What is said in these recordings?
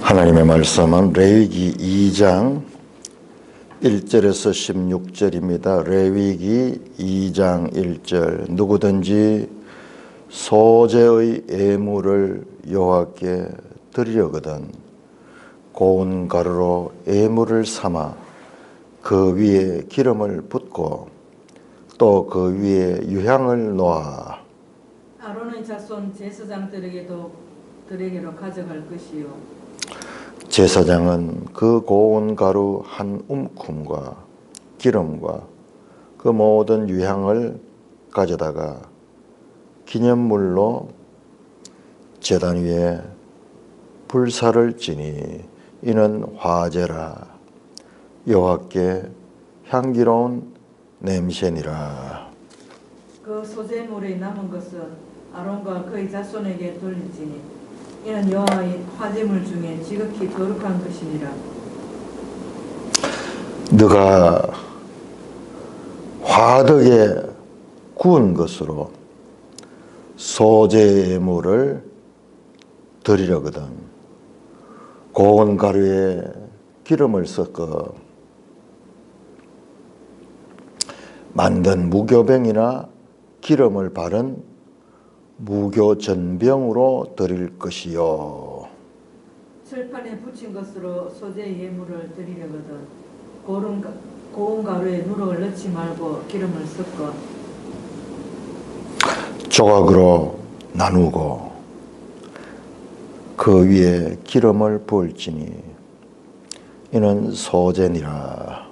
하나님의 말씀은 레위기 2장 1절에서 16절입니다. 레위기 2장 1절 누구든지 소재의 예물을 여호와께 드리려거든 고운 가루로 예물을 삼아 그 위에 기름을 붓고 또 그 위에 유향을 놓아 아론의 자손 제사장들에게로 가져갈 것이요 제사장은 그 고운 가루 한 움큼과 기름과 그 모든 유향을 가져다가 기념물로 제단 위에 불사를 지니 이는 화제라 여호와께 향기로운 냄새니라. 그 소재물에 남은 것은 아론과 그의 자손에게 돌릴지니 이는 여호와의 화제물 중에 지극히 거룩한 것이니라. 너가 화덕에 구운 것으로 소재 예물을 드리려거든 고운 가루에 기름을 섞어 만든 무교병이나 기름을 바른 무교전병으로 드릴 것이요 철판에 붙인 것으로 소재 예물을 드리려거든 고운 가루에 누룩을 넣지 말고 기름을 섞어 조각으로 나누고 그 위에 기름을 부을지니 이는 소재니라.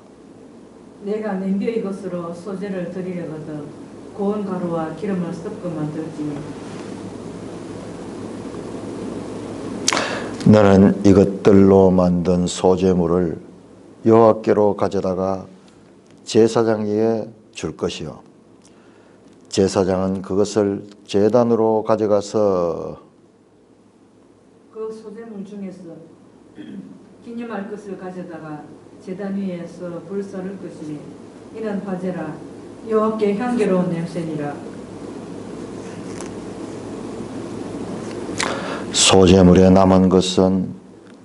내가 냄비의 것으로 소재를 드리려거든 고운 가루와 기름을 섞어 만들지니 너는 이것들로 만든 소재물을 여호와께로 가져다가 제사장에게 줄 것이요 제사장은 그것을 제단으로 가져가서 그 소재물 중에서 기념할 것을 가져다가 제단 위에서 불 썰을 것이니 이는 화제라 여호와께 향기로운 냄새니라. 소재물에 남은 것은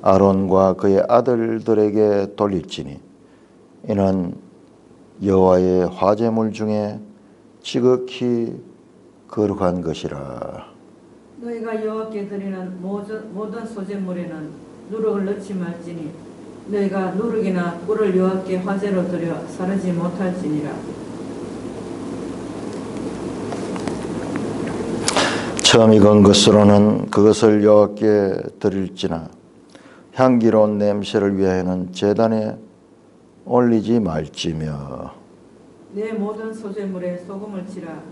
아론과 그의 아들들에게 돌릴지니 이는 여호와의 화제물 중에 지극히 거룩한 것이라. 너희가 여호와께 드리는 모든 소재물에는 누룩을 넣지 말지니 너희가 누룩이나 꿀을 여호와께 화제로 드려 사르지 못할지니라. 처음 익은 것으로는 그것을 여호와께 드릴지나 향기로운 냄새를 위하여는 제단에 올리지 말지며 내 모든 소재물에 소금을 치라.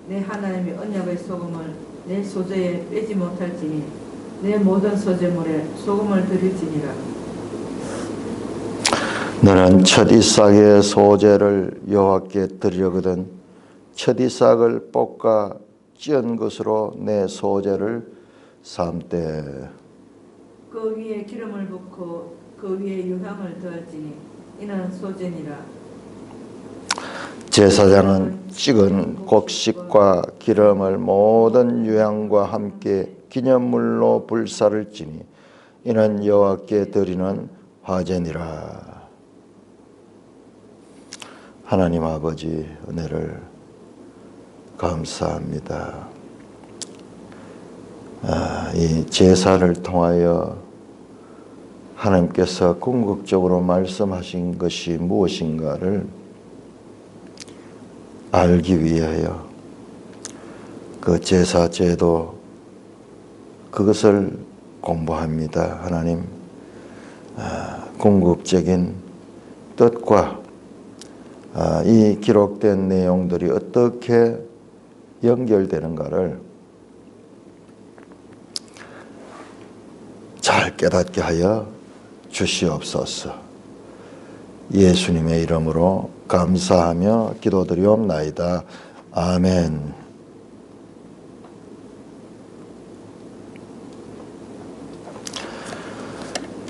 내 하나님의 언약의 소금을 내 소재에 빼지 못할지니 내 모든 소재물에 소금을 드릴지니라. 너는 첫 이삭의 소재를 여호와께 드리려거든 첫 이삭을 볶아 찌은 것으로 내 소재를 삼되 그 위에 기름을 붓고 그 위에 유향을 더할지니 이는 소재니라. 제사장은 찍은 곡식과 기름을 모든 유향과 함께 기념물로 불사를 지니 이는 여호와께 드리는 화제니라. 하나님 아버지 은혜를 감사합니다. 이 제사를 통하여 하나님께서 궁극적으로 말씀하신 것이 무엇인가를 알기 위하여 그 제사 제도 그것을 공부합니다. 하나님 궁극적인 뜻과 이 기록된 내용들이 어떻게 연결되는가를 잘 깨닫게 하여 주시옵소서. 예수님의 이름으로 감사하며 기도드리옵나이다. 아멘.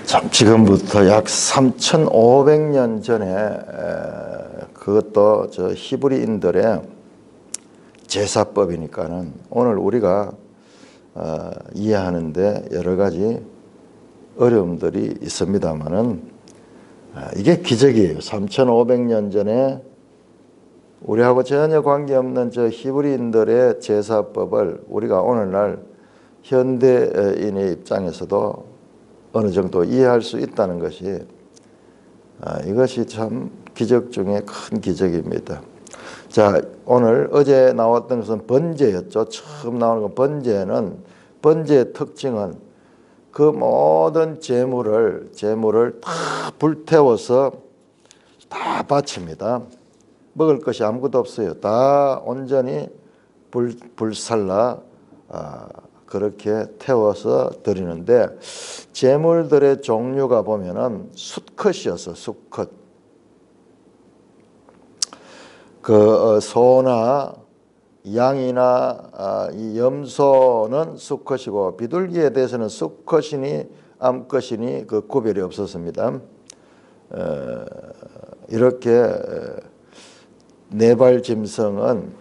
참 지금부터 약 3,500년 전에 그것도 저 히브리인들의 제사법이니까는 오늘 우리가 이해하는데 여러 가지 어려움들이 있습니다만은 이게 기적이에요. 3,500년 전에 우리하고 전혀 관계없는 저 히브리인들의 제사법을 우리가 오늘날 현대인의 입장에서도 어느 정도 이해할 수 있다는 것이 이것이 참 기적 중에 큰 기적입니다. 자, 오늘 어제 나왔던 것은 번제였죠. 처음 나오는 건 번제의 특징은 그 모든 제물을 다 불태워서 다 바칩니다. 먹을 것이 아무것도 없어요. 다 온전히 불살라 그렇게 태워서 드리는데 제물들의 종류가 보면은 수컷이었어. 수컷. 그 소나 양이나 이 염소는 수컷이고 비둘기에 대해서는 수컷이니 암컷이니 그 구별이 없었습니다. 이렇게 네발 짐승은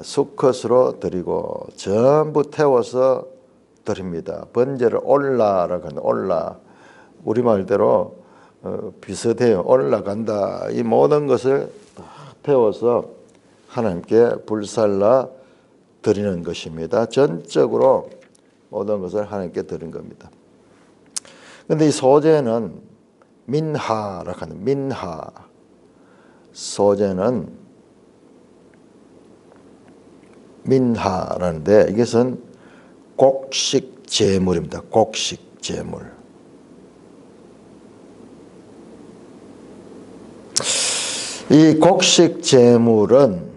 수컷으로 드리고 전부 태워서 드립니다. 번제를 올라라고 하는 올라 우리말대로 비슷해요. 올라간다. 이 모든 것을 태워서 하나님께 불살라 드리는 것입니다. 전적으로 모든 것을 하나님께 드린 겁니다. 그런데 이 소제는 민하라고 하는 민하 소제는 민하라는데 이것은 곡식 제물입니다. 곡식 제물. 이 곡식 제물은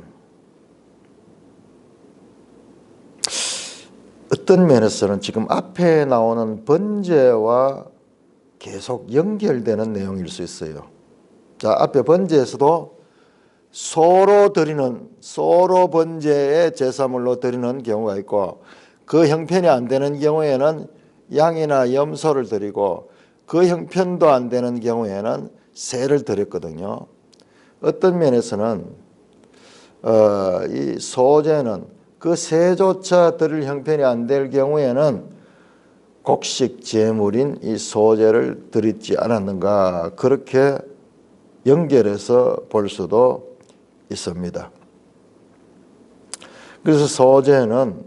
어떤 면에서는 지금 앞에 나오는 번제와 계속 연결되는 내용일 수 있어요. 자, 앞에 번제에서도 소로 번제의 제사물로 드리는 경우가 있고 그 형편이 안 되는 경우에는 양이나 염소를 드리고 그 형편도 안 되는 경우에는 새를 드렸거든요. 어떤 면에서는 이 소제는 그 새조차 드릴 형편이 안 될 경우에는 곡식 제물인 이 소제를 드리지 않았는가 그렇게 연결해서 볼 수도 있습니다. 그래서 소제는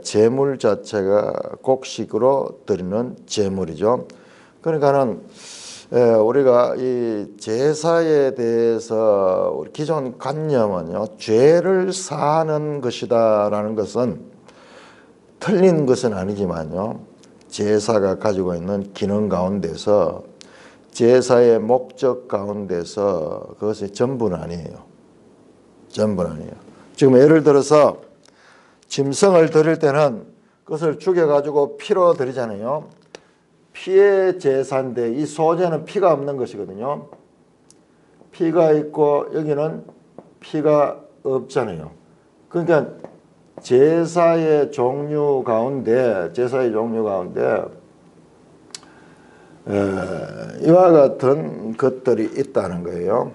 제물 자체가 곡식으로 드리는 제물이죠. 그러니까는 우리가 이 제사에 대해서 우리 기존 관념은요, 죄를 사하는 것이다라는 것은 틀린 것은 아니지만요, 제사가 가지고 있는 기능 가운데서 제사의 목적 가운데서 그것이 전부는 아니에요. 전부는 아니에요. 지금 예를 들어서 짐승을 드릴 때는 그것을 죽여가지고 피로 드리잖아요. 피의 제사인데 이 소제는 피가 없는 것이거든요. 피가 있고 여기는 피가 없잖아요. 그러니까 제사의 종류 가운데 이와 같은 것들이 있다는 거예요.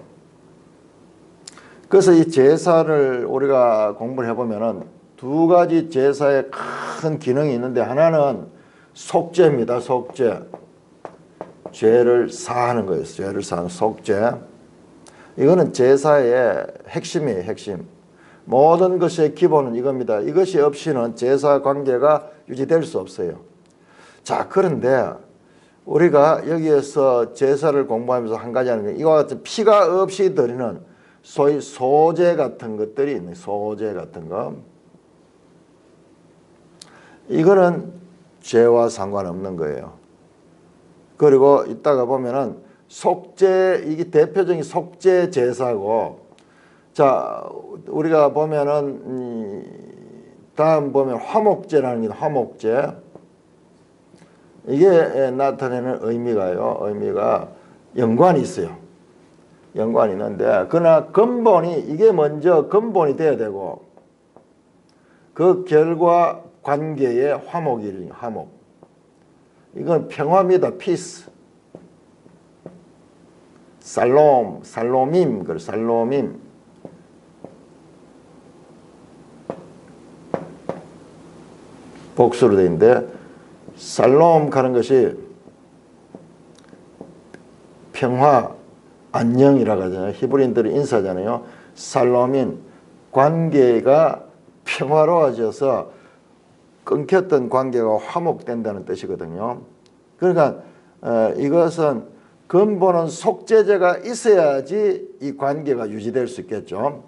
그래서 이 제사를 우리가 공부를 해보면은 두 가지 제사의 큰 기능이 있는데 하나는 속죄입니다. 속죄. 죄를 사하는 거예요. 죄를 사하는 속죄. 이거는 제사의 핵심이에요. 핵심. 모든 것의 기본은 이겁니다. 이것이 없이는 제사 관계가 유지될 수 없어요. 자, 그런데 우리가 여기에서 제사를 공부하면서 한 가지 하는 게 이와 같은 피가 없이 드리는 소위 소제 같은 것들이 있는 소제 같은 거. 이거는 죄와 상관없는 거예요. 그리고 이따가 보면은 속죄, 이게 대표적인 속죄 제사고, 자, 우리가 보면은 다음 보면 화목제라는 게 화목제. 이게 나타내는 의미가요. 의미가 연관이 있어요. 연관이 있는데, 그러나 근본이 이게 먼저 근본이 돼야 되고, 그 결과 관계의 화목이에요. 화목. 이건 평화입니다. 피스. 살롬임. 그 살롬임. 복수로 돼 있는데 살롬 하는 것이 평화, 안녕이라고 하잖아요. 히브리인들의 인사잖아요. 살롬인 관계가 평화로워져서 끊겼던 관계가 화목된다는 뜻이거든요. 그러니까 이것은 근본은 속죄제가 있어야지 이 관계가 유지될 수 있겠죠.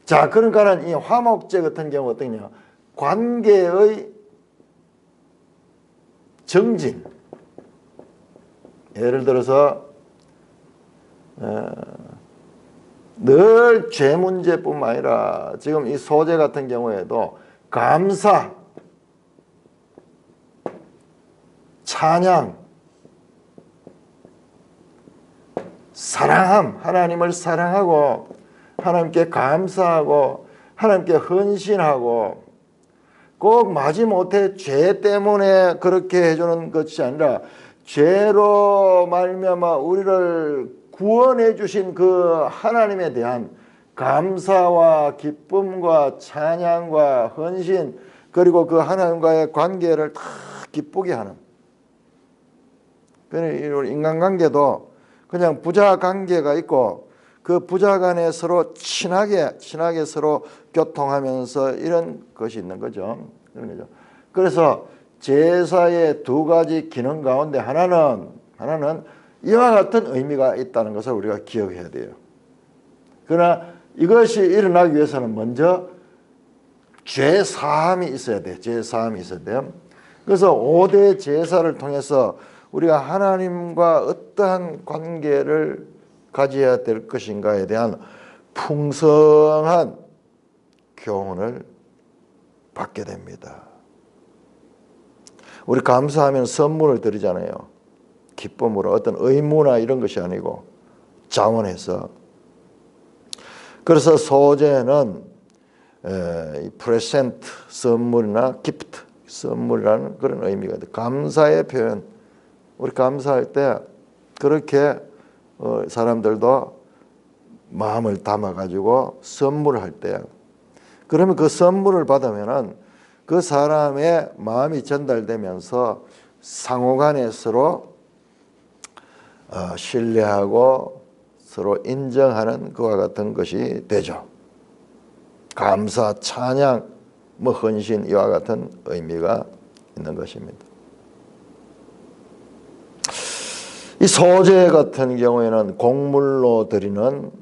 자, 그러니까는 이 화목제 같은 경우 어떠냐? 관계의 정진. 예를 들어서 늘 죄 문제뿐만 아니라 지금 이 소재 같은 경우에도 감사, 찬양, 사랑함, 하나님을 사랑하고 하나님께 감사하고 하나님께 헌신하고 꼭 마지못해 죄 때문에 그렇게 해주는 것이 아니라 죄로 말미암아 우리를 구원해 주신 그 하나님에 대한 감사와 기쁨과 찬양과 헌신 그리고 그 하나님과의 관계를 다 기쁘게 하는 인간관계도 그냥 부자 관계가 있고 그 부자 간에 서로 친하게 서로 교통하면서 이런 것이 있는 거죠. 그런 거죠. 그래서 제사의 두 가지 기능 가운데 하나는 이와 같은 의미가 있다는 것을 우리가 기억해야 돼요. 그러나 이것이 일어나기 위해서는 먼저 죄 사함이 있어야 돼. 죄 사함이 있어야 돼요. 그래서 5대 제사를 통해서 우리가 하나님과 어떠한 관계를 가져야 될 것인가에 대한 풍성한 교훈을 받게 됩니다. 우리 감사하면 선물을 드리잖아요. 기쁨으로 어떤 의무나 이런 것이 아니고 자원해서. 그래서 소제는 프레젠트 선물이나 기프트 선물이라는 그런 의미가 있어요. 감사의 표현. 우리 감사할 때 그렇게 사람들도 마음을 담아가지고 선물할 때 그러면 그 선물을 받으면은 그 사람의 마음이 전달되면서 상호간에 서로 신뢰하고 서로 인정하는 그와 같은 것이 되죠. 감사, 찬양, 헌신 이와 같은 의미가 있는 것입니다. 이 소제 같은 경우에는 곡물로 드리는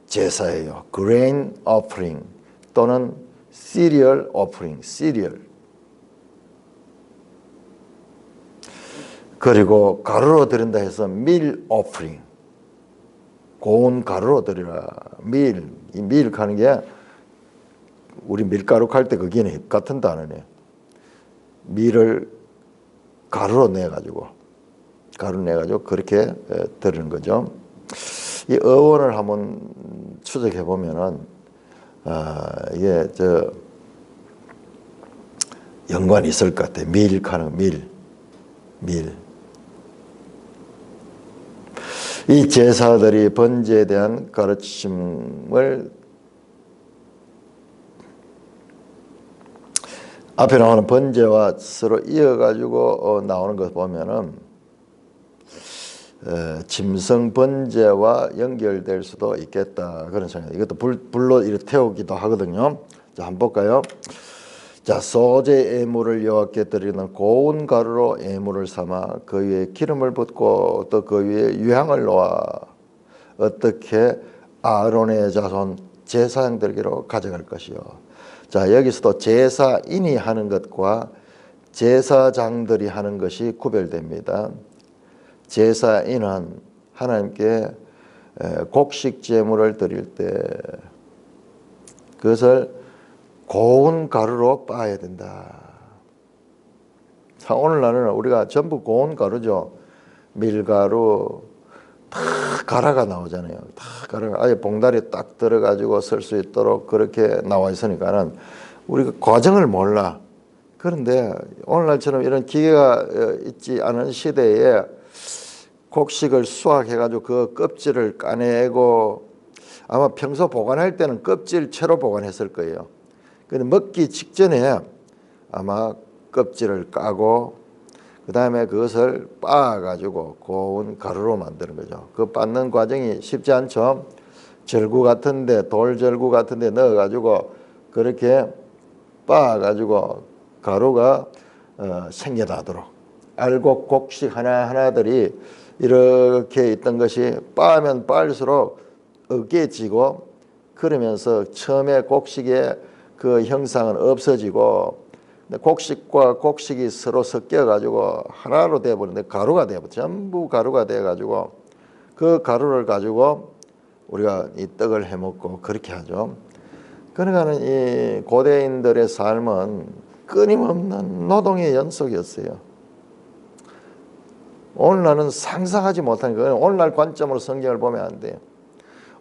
제사예요. grain offering 또는 cereal offering, cereal. 그리고 가루로 드린다 해서 meal offering, 고운 가루로 드리라. meal, 이 meal 하는 게 우리 밀가루 할 때 거기는 같은 단어네요. 밀을 가루로 내가지고 그렇게 드리는 거죠. 이 어원을 한번 추적해 보면은 이게 연관이 있을 것 같아요. 밀하는 밀. 이 제사들이 번제에 대한 가르침을 앞에 나오는 번제와 서로 이어가지고 나오는 것 보면은 짐승 번제와 연결될 수도 있겠다 그런 생각. 이것도 불로 이렇게 태우기도 하거든요. 자, 한번 볼까요? 자, 소제 예물을 여호와께 드리는 고운 가루로 예물을 삼아 그 위에 기름을 붓고 또 그 위에 유향을 놓아 어떻게 아론의 자손 제사장들에게로 가져갈 것이요. 자, 여기서도 제사인이 하는 것과 제사장들이 하는 것이 구별됩니다. 제사인은 하나님께 곡식 제물을 드릴 때 그것을 고운 가루로 빻아야 된다. 자, 오늘날은 우리가 전부 고운 가루죠. 밀가루 다 갈아가 나오잖아요. 다 갈아가 아예 봉다리에 딱 들어가지고 쓸 수 있도록 그렇게 나와 있으니까는 우리가 과정을 몰라. 그런데 오늘날처럼 이런 기계가 있지 않은 시대에 곡식을 수확해가지고 그 껍질을 까내고 아마 평소 보관할 때는 껍질 채로 보관했을 거예요. 근데 먹기 직전에 아마 껍질을 까고 그 다음에 그것을 빻아가지고 고운 가루로 만드는 거죠. 그 빻는 과정이 쉽지 않죠. 절구 같은데, 돌절구 같은데 넣어가지고 그렇게 빻아가지고 가루가 생겨나도록 알곡 곡식 하나하나들이 이렇게 있던 것이 빻으면 빻을수록 으깨지고 그러면서 처음에 곡식의 그 형상은 없어지고 곡식과 곡식이 서로 섞여가지고 하나로 되어버리는데 가루가 되어버려. 전부 가루가 되어가지고 그 가루를 가지고 우리가 이 떡을 해먹고 그렇게 하죠. 그러니까는 이 고대인들의 삶은 끊임없는 노동의 연속이었어요. 오늘날은 상상하지 못하는 거예요. 오늘날 관점으로 성경을 보면 안 돼요.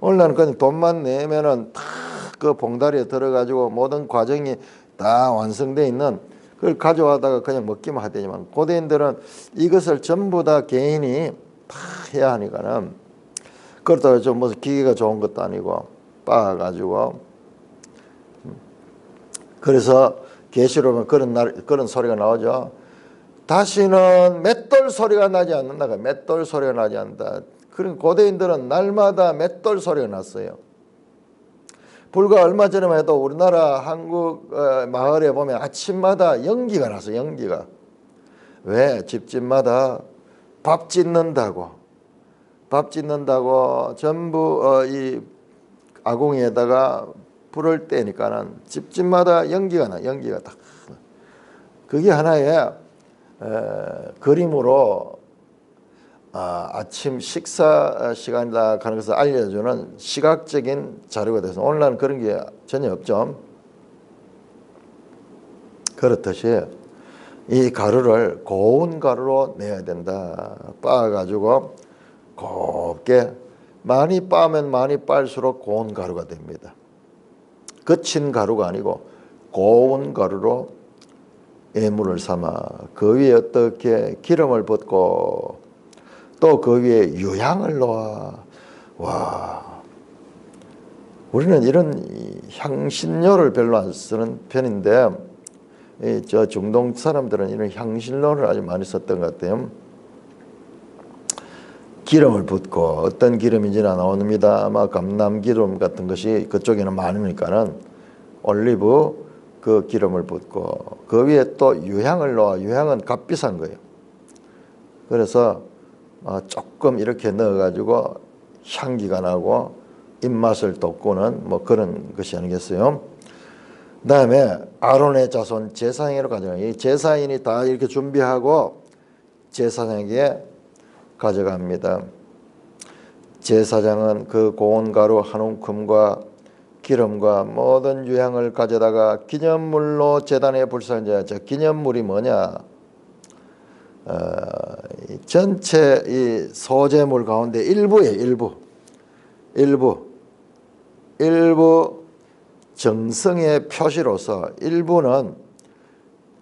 오늘날은 그냥 돈만 내면은 다 그 봉다리에 들어가지고 모든 과정이 다 완성되어 있는 그걸 가져와다가 그냥 먹기만 하더니만 고대인들은 이것을 전부 다 개인이 다 해야 하니까는 그렇다고 좀 무슨 기계가 좋은 것도 아니고 빻아가지고 그래서 계시로 보면 그런 소리가 나오죠. 다시는 맷돌 소리가 나지 않는다. 맷돌 소리가 나지 않는다. 그런 고대인들은 날마다 맷돌 소리가 났어요. 불과 얼마 전에만 해도 우리나라 한국 마을에 보면 아침마다 연기가 났어요. 연기가. 왜? 집집마다 밥 짓는다고 전부 이 아궁이에다가 불을 떼니까는 집집마다 연기가 나. 연기가 딱. 그게 하나의 그림으로 아침 식사 시간이다 하는 것을 알려주는 시각적인 자료가 돼서 오늘날은 그런 게 전혀 없죠. 그렇듯이 이 가루를 고운 가루로 내야 된다. 빻아가지고 곱게 많이 빻으면 많이 빻을수록 고운 가루가 됩니다. 거친 가루가 아니고 고운 가루로 예물을 삼아 그 위에 어떻게 기름을 붓고 또 그 위에 유향을 놓아. 와, 우리는 이런 향신료를 별로 안 쓰는 편인데 저 중동 사람들은 이런 향신료를 아주 많이 썼던 것 같아요. 기름을 붓고 어떤 기름인지는 안 나옵니다. 아마 감람기름 같은 것이 그쪽에는 많으니까는 올리브 그 기름을 붓고 그 위에 또 유향을 놓아. 유향은 값비싼 거예요. 그래서 조금 이렇게 넣어가지고 향기가 나고 입맛을 돋구는 뭐 그런 것이 아니겠어요. 그 다음에 아론의 자손 제사장으로 가져가요. 이 제사인이 다 이렇게 준비하고 제사장에게 가져갑니다. 제사장은 그 고운 가루 한 움큼과 기름과 모든 유향을 가져다가 기념물로 제단에 불사하자. 저 기념물이 뭐냐? 전체 이 소재물 가운데 일부예요. 일부 정성의 표시로서 일부는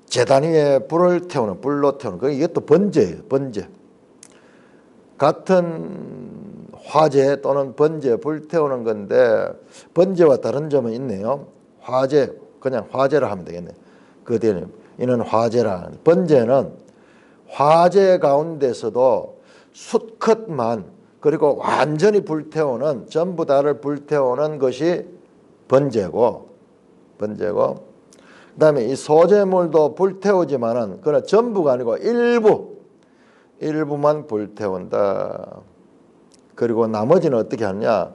제단 위에 불을 태우는 불로 태우는 이것도 번제예요. 번제. 같은 화재 또는 번제 불 태우는 건데 번제와 다른 점은 있네요. 화재 그냥 화재라 하면 되겠네. 그 뒤에 이는 화재라. 번제는 화재 가운데서도 수컷만 그리고 완전히 불태우는 전부 다를 불태우는 것이 번제고 그다음에 이 소재물도 불태우지만은 그러나 전부가 아니고 일부만 불태운다. 그리고 나머지는 어떻게 하느냐?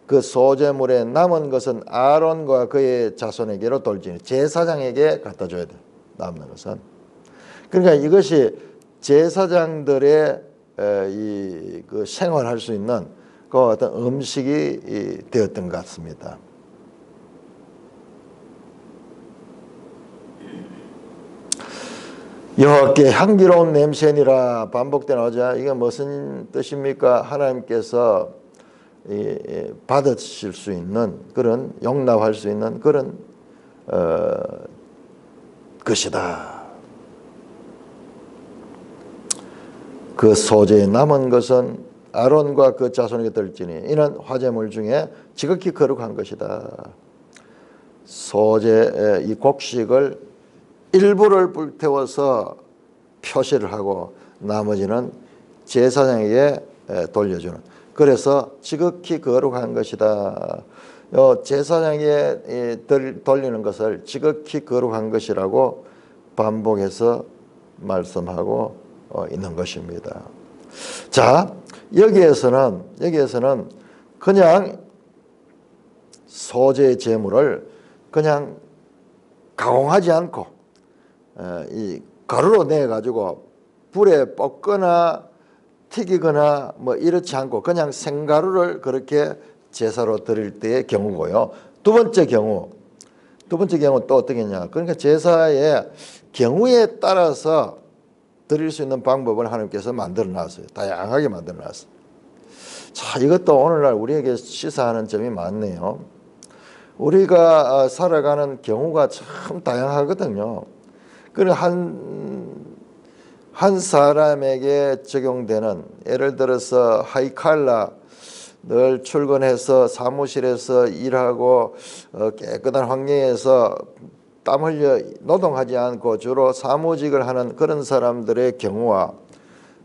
그 소재물에 남은 것은 아론과 그의 자손에게로 돌지니 제사장에게 갖다 줘야 돼. 남는 것은. 그러니까 이것이 제사장들의 그 생활할 수 있는 그 어떤 음식이 되었던 것 같습니다. 여호와께 향기로운 냄새니라 반복돼 나오자. 이게 무슨 뜻입니까? 하나님께서 받으실 수 있는 그런 용납할 수 있는 그런 것이다. 그 소재에 남은 것은 아론과 그 자손에게 들지니 이는 화제물 중에 지극히 거룩한 것이다. 소재 이 곡식을 일부를 불태워서 표시를 하고 나머지는 제사장에게 돌려주는. 그래서 지극히 거룩한 것이다. 제사장에게 돌리는 것을 지극히 거룩한 것이라고 반복해서 말씀하고 있는 것입니다. 자, 여기에서는 그냥 소재 제물을 그냥 가공하지 않고 이 가루로 내 가지고 불에 볶거나 튀기거나 뭐 이렇지 않고 그냥 생가루를 그렇게 제사로 드릴 때의 경우고요. 두 번째 경우는 또 어떻겠냐? 그러니까 제사의 경우에 따라서 드릴 수 있는 방법을 하나님께서 만들어 놨어요. 다양하게 만들어 놨어요. 자, 이것도 오늘날 우리에게 시사하는 점이 많네요. 우리가 살아가는 경우가 참 다양하거든요. 그런 한 사람에게 적용되는, 예를 들어서 하이칼라, 늘 출근해서 사무실에서 일하고 깨끗한 환경에서 땀 흘려 노동하지 않고 주로 사무직을 하는 그런 사람들의 경우와,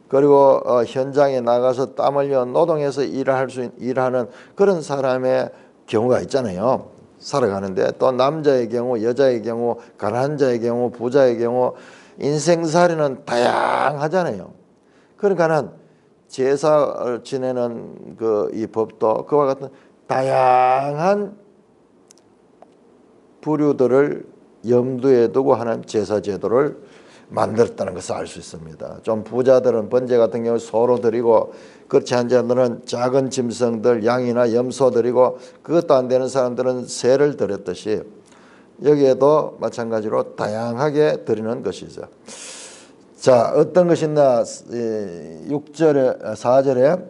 그리고 현장에 나가서 땀 흘려 노동해서 일하는 그런 사람의 경우가 있잖아요. 살아가는데 또 남자의 경우, 여자의 경우, 가난한 자의 경우, 부자의 경우, 인생살이는 다양하잖아요. 그러니까는 제사를 지내는 이 법도 그와 같은 다양한 부류들을 염두에 두고 하는 제사 제도를 만들었다는 것을 알 수 있습니다. 좀 부자들은 번제 같은 경우 소로 드리고, 그렇지 않은 자들은 작은 짐승들, 양이나 염소 드리고, 그것도 안 되는 사람들은 새를 드렸듯이 여기에도 마찬가지로 다양하게 드리는 것이죠. 자, 어떤 것이나 4절에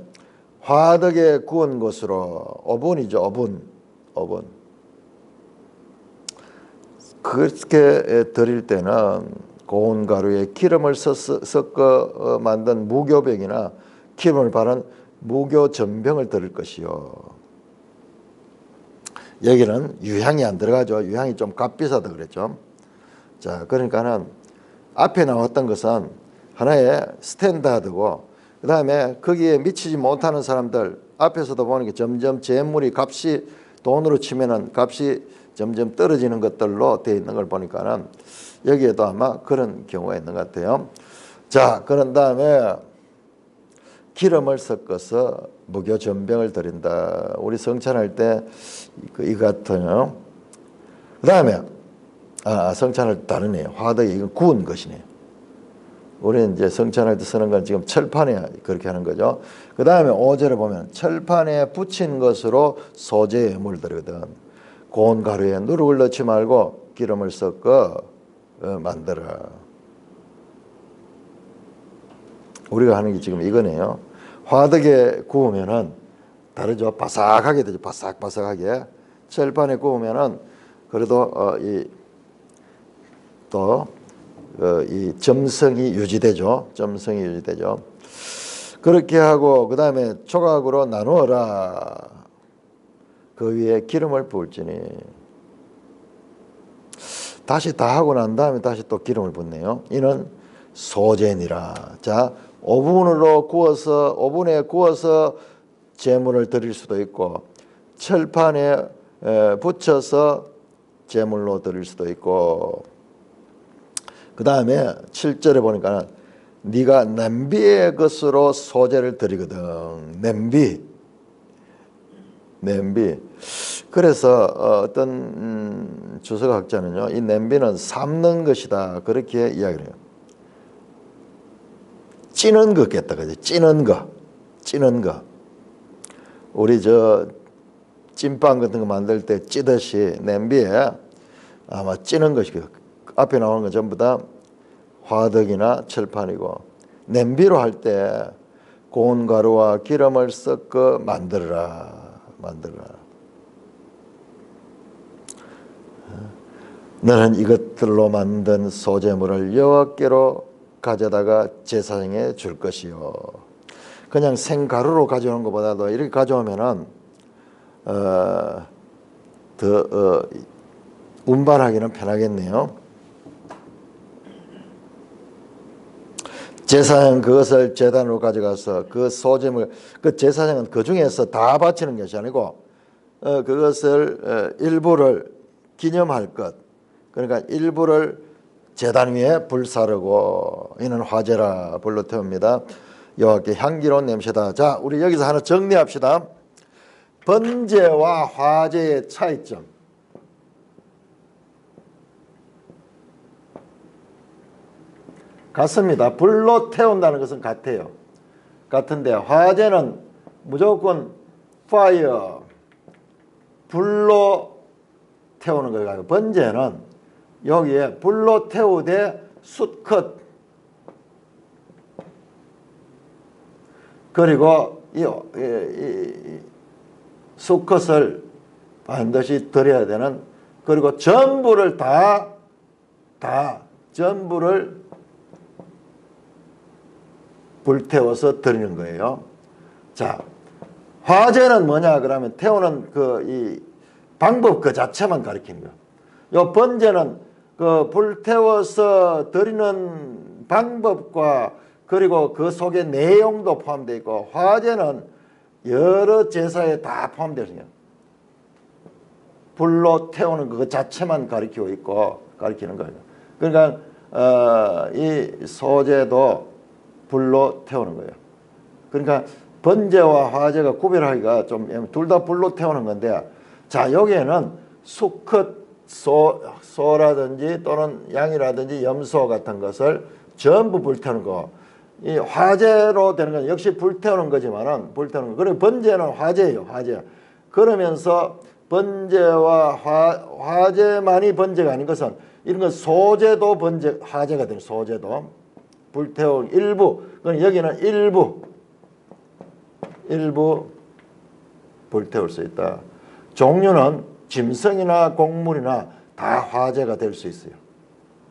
화덕에 구운 것으로, 오븐이죠. 오븐. 그렇게 드릴 때는 고운 가루에 기름을 섞어 만든 무교병이나 기름을 바른 무교전병을 드릴 것이요. 여기는 유향이 안 들어가죠. 유향이 좀 값비싸다 그랬죠. 자, 그러니까는 앞에 나왔던 것은 하나의 스탠다드고, 그 다음에 거기에 미치지 못하는 사람들 앞에서도 보니까 점점 재물이 값이 돈으로 치면은 값이 점점 떨어지는 것들로 되어 있는 걸 보니까는 여기에도 아마 그런 경우가 있는 것 같아요. 자, 그런 다음에 기름을 섞어서 무교전병을 드린다. 우리 성찬할 때 이거 같아요. 그 다음에 성찬할 때 다르네요. 화덕이 이건 구운 것이네요. 우리는 이제 성찬할 때 쓰는 건 지금 철판에 그렇게 하는 거죠. 그 다음에 5절에 보면 철판에 붙인 것으로 소재의 예물을 드리거든. 고운 가루에 누룩을 넣지 말고 기름을 섞어 만들어. 우리가 하는 게 지금 이거네요. 화덕에 구우면은 다르죠. 바삭하게 되죠. 바삭바삭하게. 철판에 구우면은 그래도 이 점성이 유지되죠. 그렇게 하고 그 다음에 조각으로 나누어라. 그 위에 기름을 부을지니. 다시 다 하고 난 다음에 다시 또 기름을 붓네요. 이는 소제니라. 자, 오븐에 구워서 제물을 드릴 수도 있고, 철판에 붙여서 제물로 드릴 수도 있고, 그 다음에 7절에 보니까 네가 냄비의 것으로 소제를 드리거든. 냄비. 그래서 어떤 주석학자는요, 이 냄비는 삶는 것이다. 그렇게 이야기를 해요. 찌는 거겠다. 그죠? 찌는 거. 우리 찐빵 같은 거 만들 때 찌듯이 냄비에 아마 찌는 것이, 앞에 나오는 건 전부 다 화덕이나 철판이고, 냄비로 할 때 고운 가루와 기름을 섞어 만들어라. 너는 이것들로 만든 소제물을 여호와께로 가져다가 제사장에 줄 것이요. 그냥 생가루로 가져오는 것보다도 이렇게 가져오면은 더 운반하기는 편하겠네요. 제사장 그것을 제단으로 가져가서 그 소재물, 그 제사장은 그 중에서 다 바치는 것이 아니고 그것을 일부를 기념할 것, 그러니까 일부를 제단 위에 불사르고 이는 화제라 불로 태웁니다. 여호와께 향기로운 냄새다. 자, 우리 여기서 하나 정리합시다. 번제와 화제의 차이점. 같습니다. 불로 태운다는 것은 같아요. 같은데 화제는 무조건 fire, 불로 태우는 거예요. 번제는 여기에 불로 태우되 숫컷, 그리고 이 숫컷을 반드시 드려야 되는, 그리고 전부를 전부를 불태워서 드리는 거예요. 자, 화제는 뭐냐 그러면 태우는 이 방법 그 자체만 가리키는 거예요. 요 번제는 그 불태워서 드리는 방법과 그리고 그 속에 내용도 포함되어 있고, 화제는 여러 제사에 다 포함되어 있어요. 불로 태우는 그 자체만 가리키고 있고 가리키는 거예요. 그러니까 이 소제도 불로 태우는 거예요. 그러니까 번제와 화제가 구별하기가 좀, 둘 다 불로 태우는 건데, 자, 여기에는 수컷 소라든지 또는 양이라든지 염소 같은 것을 전부 불태우는 거, 이 화제로 되는 건 역시 불태우는 거지만은 불태우는 거. 그리고 번제는 화제예요, 화제. 그러면서 번제와 화제만이 번제가 아닌 것은 이런 건 소제도 번제, 화제가 되는, 소제도 불태운 일부. 그럼 여기는 일부 불태울 수 있다. 종류는 짐승이나 곡물이나 다 화제가 될 수 있어요.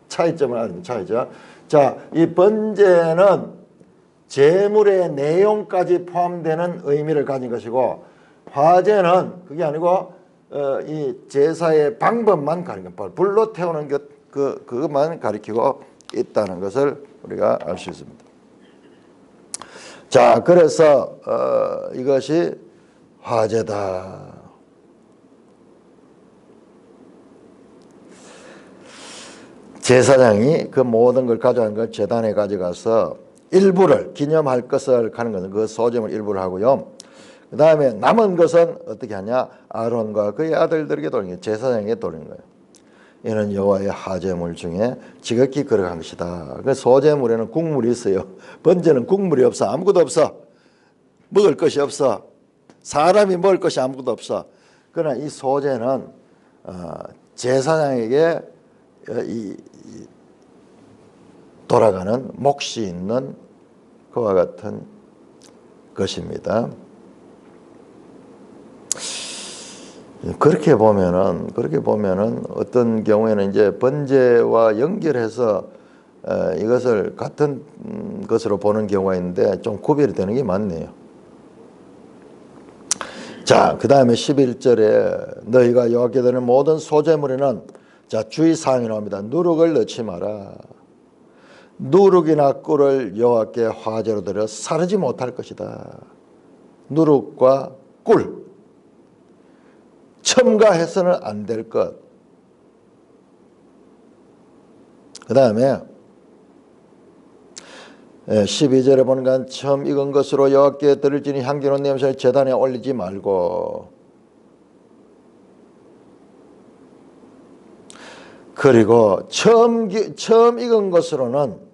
차이점을 알면 차이죠. 자, 이 번제는 제물의 내용까지 포함되는 의미를 가진 것이고, 화제는 그게 아니고 이 제사의 방법만 가리키는 것, 불로 태우는 것, 그것만 가리키고 있다는 것을 우리가 알 수 있습니다. 자, 그래서 이것이 화제다. 제사장이 그 모든 걸 가져간 걸 제단에 가져가서 일부를 기념할 것을 하는 것은 그 소재물 일부를 하고요. 그 다음에 남은 것은 어떻게 하냐? 아론과 그의 아들들에게 돌리는 거예요. 제사장에게 돌리는 거예요. 이는 여호와의 화제물 중에 지극히 거룩한 것이다. 그 소제물에는 국물이 있어요. 번제는 국물이 없어. 아무것도 없어. 먹을 것이 없어. 사람이 먹을 것이 아무것도 없어. 그러나 이 소제는 제사장에게 돌아가는 몫이 있는 그와 같은 것입니다. 그렇게 보면은 어떤 경우에는 이제 번제와 연결해서 이것을 같은 것으로 보는 경우가 있는데 좀 구별이 되는 게 많네요. 자, 그 다음에 11절에 너희가 여호와께 드리는 모든 소제물에는, 자, 주의사항이 나옵니다. 누룩을 넣지 마라. 누룩이나 꿀을 여호와께 화제로 드려 사르지 못할 것이다. 누룩과 꿀, 첨가해서는 안 될 것. 그 다음에 12절에 보니까 처음 익은 것으로 여호와께 드릴지니 향기로운 냄새를 제단에 올리지 말고, 그리고 처음 익은 것으로는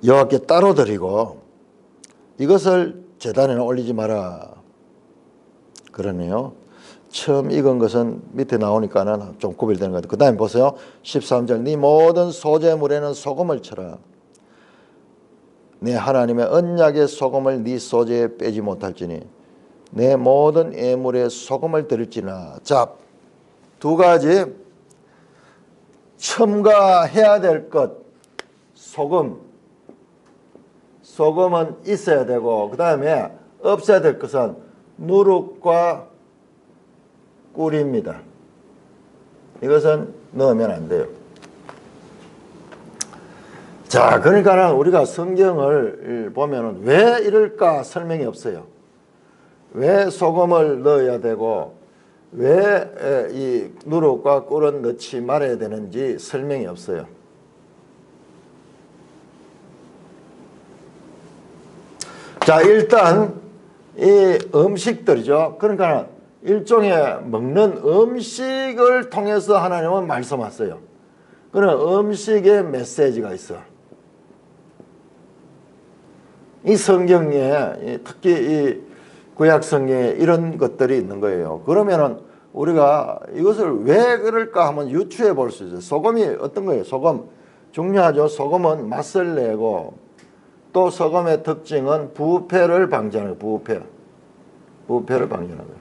여호와께 따로 드리고 이것을 제단에는 올리지 마라. 그러네요. 처음 익은 것은 밑에 나오니까는 좀 구별되는 것 같아요. 그 다음에 보세요. 13절 네 모든 소제물에는 소금을 쳐라. 내 하나님의 언약의 소금을 네 소제에 빼지 못할지니 내 모든 예물에 소금을 드릴지나. 자, 두 가지 첨가해야 될 것. 소금은 있어야 되고, 그 다음에 없어야 될 것은 누룩과 꿀입니다. 이것은 넣으면 안 돼요. 자, 그러니까 우리가 성경을 보면은 왜 이럴까 설명이 없어요. 왜 소금을 넣어야 되고 왜 이 누룩과 꿀은 넣지 말아야 되는지 설명이 없어요. 자, 일단 이 음식들이죠. 그러니까 일종의 먹는 음식을 통해서 하나님은 말씀하세요. 그런 음식의 메시지가 있어. 이 성경에 특히 이 구약 성경에 이런 것들이 있는 거예요. 그러면은 우리가 이것을 왜 그럴까 한번 유추해 볼 수 있어요. 소금이 어떤 거예요? 소금 중요하죠. 소금은 맛을 내고 또 소금의 특징은 부패를 방지하는 거예요. 부패를 방지하는 거예요.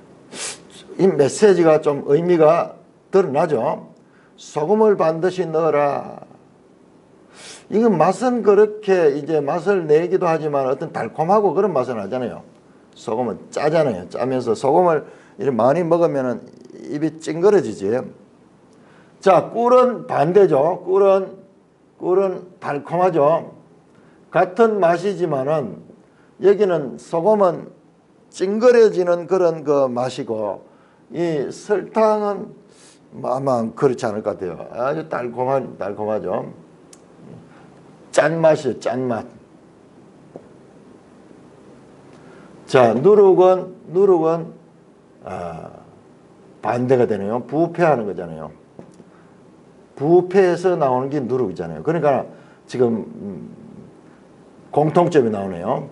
이 메시지가 좀 의미가 드러나죠. 소금을 반드시 넣어라. 이건 맛은 그렇게 이제 맛을 내기도 하지만 어떤 달콤하고 그런 맛은 하잖아요. 소금은 짜잖아요. 짜면서 소금을 이렇게 많이 먹으면 입이 찡그러지지. 자, 꿀은 반대죠. 꿀은 달콤하죠. 같은 맛이지만은 여기는 소금은 찡그려지는 그런 그 맛이고 이 설탕은 아마 그렇지 않을 것 같아요. 아주 달콤하죠. 짠맛이에요. 짠맛. 자, 누룩은 반대가 되네요. 부패하는 거잖아요. 부패에서 나오는 게 누룩이잖아요. 그러니까 지금 공통점이 나오네요.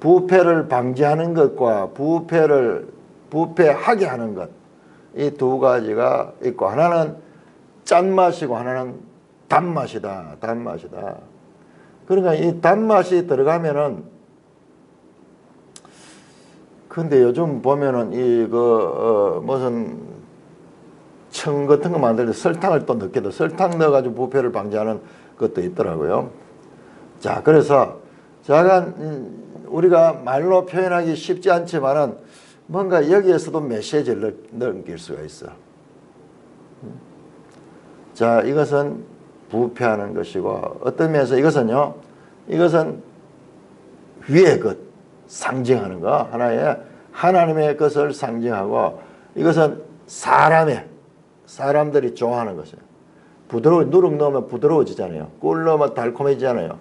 부패를 방지하는 것과 부패하게 하는 것, 이 두 가지가 있고 하나는 짠맛이고 하나는 단맛이다. 그러니까 이 단맛이 들어가면은 근데 요즘 보면은 무슨 청 같은 거 만들 때 설탕을 또 넣게 돼. 설탕 넣어가지고 부패를 방지하는 것도 있더라고요. 자, 그래서 약간 우리가 말로 표현하기 쉽지 않지만은 뭔가 여기에서도 메시지를 넘길 수가 있어. 자, 이것은 부패하는 것이고 어떤 면에서 이것은 위의 것, 상징하는 거, 하나님의 것을 상징하고 이것은 사람들이 좋아하는 것이에요. 누룩 넣으면 부드러워지잖아요. 꿀 넣으면 달콤해지잖아요.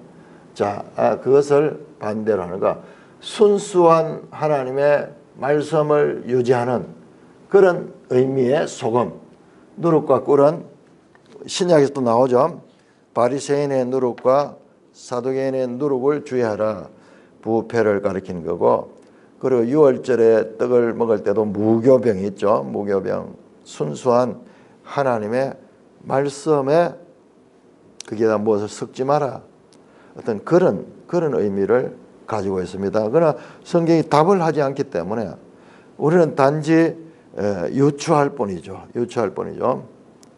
자, 그것을 반대로 하는 거. 순수한 하나님의 말씀을 유지하는 그런 의미의 소금. 누룩과 꿀은 신약에서 또 나오죠. 바리새인의 누룩과 사두개인의 누룩을 주의하라. 부패를 가리키는 거고, 그리고 유월절에 떡을 먹을 때도 무교병이 있죠. 무교병. 순수한 하나님의 말씀에 거기에다 무엇을 섞지 마라. 어떤 그런 의미를 가지고 있습니다. 그러나 성경이 답을 하지 않기 때문에 우리는 단지 유추할 뿐이죠.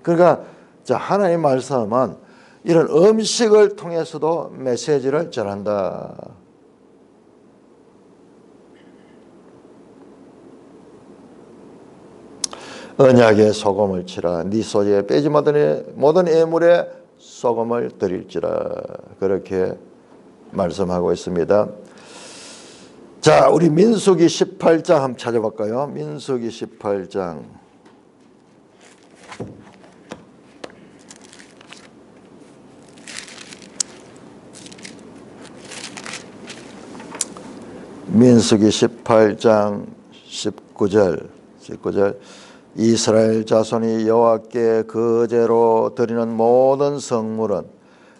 그러니까 자, 하나님의 말씀은 이런 음식을 통해서도 메시지를 전한다. 언약에 소금을 치라. 네 소재에 빼지 모든 예물에 소금을 드릴지라. 그렇게 말씀하고 있습니다. 자, 우리 민수기 18장 한번 찾아볼까요? 민수기 18장. 민수기 18장 19절. 이스라엘 자손이 여호와께 거제로 드리는 모든 성물은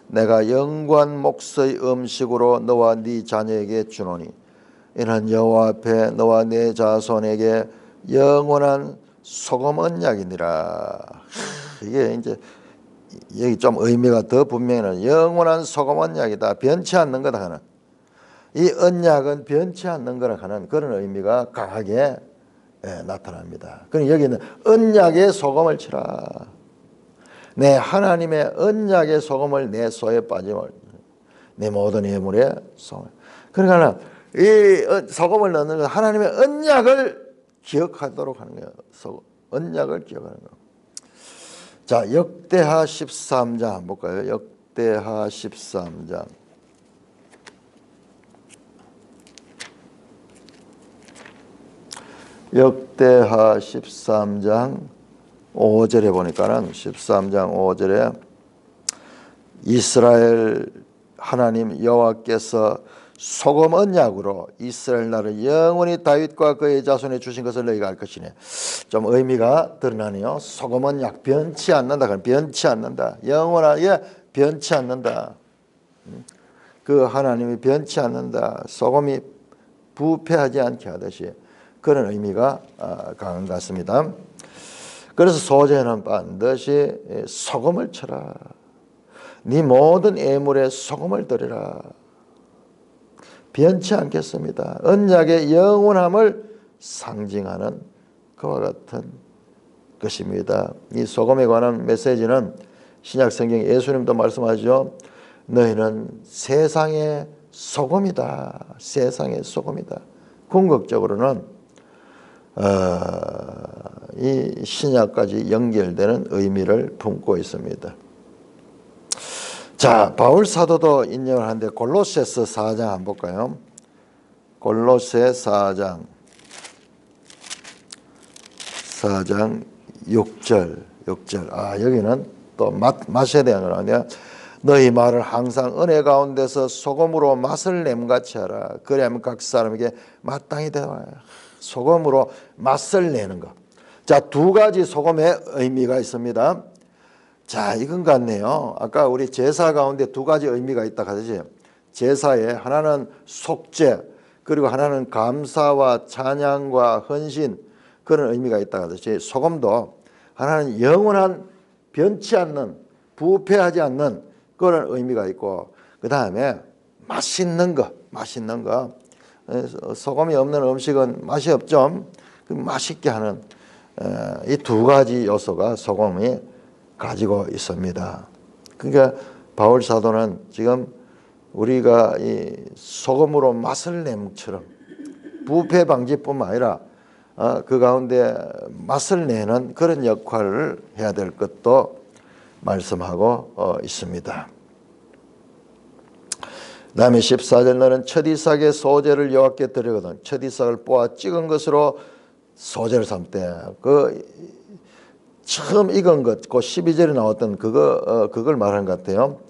내가 영구한 몫의 음식으로 너와 네 자녀에게 주노니 이는 여호와 앞에 너와 네 자손에게 영원한 소금 언약이니라. 이게 이제 여기 좀 의미가 더 분명해는 영원한 소금 언약이다. 변치 않는 거다 하는, 이 언약은 변치 않는 거라 하는 그런 의미가 강하게 나타납니다. 그럼 여기는 언약의 소금을 치라. 내 하나님의 언약의 소금을 내 소에 빠짐을 내 모든 예물에 소금. 그러니까 이 소금을 넣는 건 하나님의 언약을 기억하도록 하는 거예요. 언약을 기억하는 거. 자, 역대하 13장 볼까요? 역대하 13장. 역대하 13장 5절에 보니까는 13장 5절에 이스라엘 하나님 여호와께서 소금 언약으로 이스라엘 나라를 영원히 다윗과 그의 자손에 주신 것을 너희가 알 것이니. 좀 의미가 드러나네요. 소금 언약 변치 않는다. 그럼 변치 않는다. 영원하게 변치 않는다. 그 하나님이 변치 않는다. 소금이 부패하지 않게 하듯이 그런 의미가 강한 것 같습니다. 그래서 소제는 반드시 소금을 쳐라. 네 모든 예물에 소금을 드리라. 변치 않겠습니다. 언약의 영원함을 상징하는 그와 같은 것입니다. 이 소금에 관한 메시지는 신약 성경 예수님도 말씀하죠. 너희는 세상의 소금이다. 세상의 소금이다. 궁극적으로는 이 신약까지 연결되는 의미를 품고 있습니다. 자, 바울 사도도 인용을 하는데 골로새서 4장 한번 볼까요? 골로새 4장 6절. 여기는 또 맛에 대한 거라는데 너희 말을 항상 은혜 가운데서 소금으로 맛을 냄같이 하라. 그래야면 각 사람에게 마땅히 되어야. 소금으로 맛을 내는 것. 자, 두 가지 소금의 의미가 있습니다. 자, 이건 같네요. 아까 우리 제사 가운데 두 가지 의미가 있다 하듯이 제사에 하나는 속죄 그리고 하나는 감사와 찬양과 헌신 그런 의미가 있다 하듯이 소금도 하나는 영원한 변치 않는 부패하지 않는 그런 의미가 있고 그 다음에 맛있는 거 소금이 없는 음식은 맛이 없죠. 맛있게 하는 이 두 가지 요소가 소금이 가지고 있습니다. 그러니까 바울 사도는 지금 우리가 이 소금으로 맛을 내처럼 부패 방지뿐만 아니라 그 가운데 맛을 내는 그런 역할을 해야 될 것도 말씀하고 있습니다. 다음에 14절 너는 첫 이삭의 소제를 여호와께 드리거든 첫 이삭을 뽑아 찍은 것으로 소제를 삼되 그 처음 익은 것, 그 12절에 나왔던 그걸 말하는 것 같아요.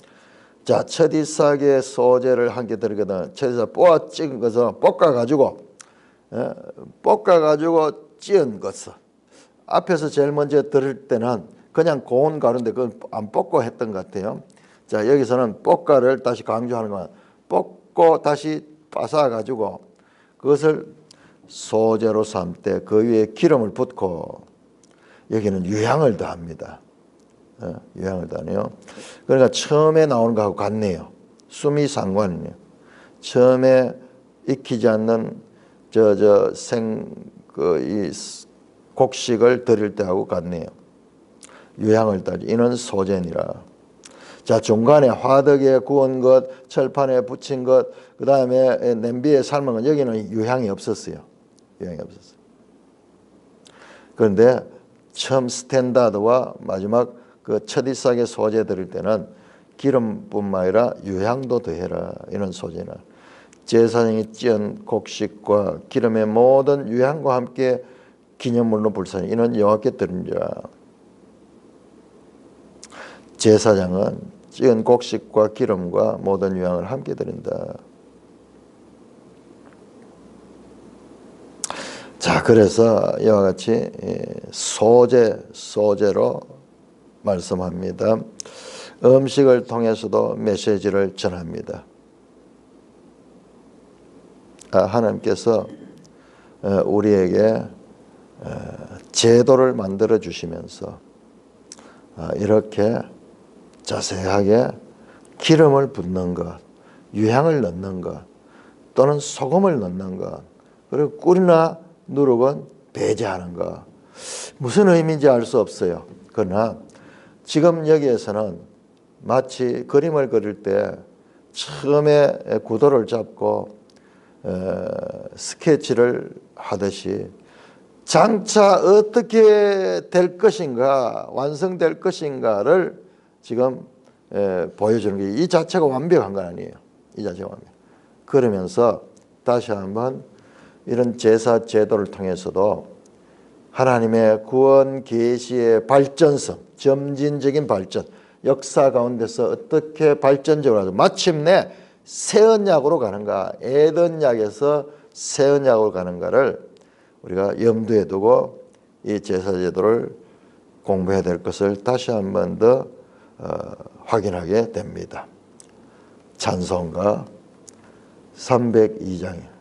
자, 첫 이삭의 소제를 함께 드리거든 첫 이삭 뽑아 찍은 것을 볶아가지고 찌은 것을 앞에서 제일 먼저 들을 때는 그냥 고운 가루인데 그건 안 볶고 했던 것 같아요. 자, 여기서는 볶아를 다시 강조하는 거야. 볶고 다시 빻아가지고 그것을 소제로 삼되 그 위에 기름을 붓고 여기는 유향을 더합니다. 유향을 더하네요. 그러니까 처음에 나오는 거하고 같네요. 숨이 상관이네요. 처음에 익히지 않는 이 곡식을 드릴 때하고 같네요. 유향을 따지 이는 소제니라. 자, 중간에 화덕에 구운 것, 철판에 붙인 것, 그 다음에 냄비에 삶은 것 여기는 유향이 없었어요. 그런데 처음 스탠다드와 마지막 그 첫 이삭의 소제 드릴 때는 기름뿐만 아니라 유향도 더해라. 이런 소제는 제사장이 찌은 곡식과 기름의 모든 유향과 함께 기념물로 불사니 이는 여호와께 드리니라. 제사장은 찌은 곡식과 기름과 모든 유향을 함께 드린다. 자, 그래서 이와 같이 소제로 말씀합니다. 음식을 통해서도 메시지를 전합니다. 하나님께서 우리에게 제도를 만들어 주시면서 이렇게 자세하게 기름을 붓는 것, 유향을 넣는 것, 또는 소금을 넣는 것, 그리고 꿀이나 누룩은 배제하는 것. 무슨 의미인지 알 수 없어요. 그러나 지금 여기에서는 마치 그림을 그릴 때 처음에 구도를 잡고 스케치를 하듯이 장차 어떻게 될 것인가, 완성될 것인가를 지금 보여주는 게 이 자체가 완벽한 건 아니에요. 이 자체가 완벽. 그러면서 다시 한번 이런 제사 제도를 통해서도 하나님의 구원 계시의 발전성, 점진적인 발전, 역사 가운데서 어떻게 발전적으로 하죠. 마침내 새 언약으로 가는가, 에덴약에서 새 언약으로 가는가를 우리가 염두에 두고 이 제사 제도를 공부해야 될 것을 다시 한 번 더 확인하게 됩니다. 찬송가 302장이에요.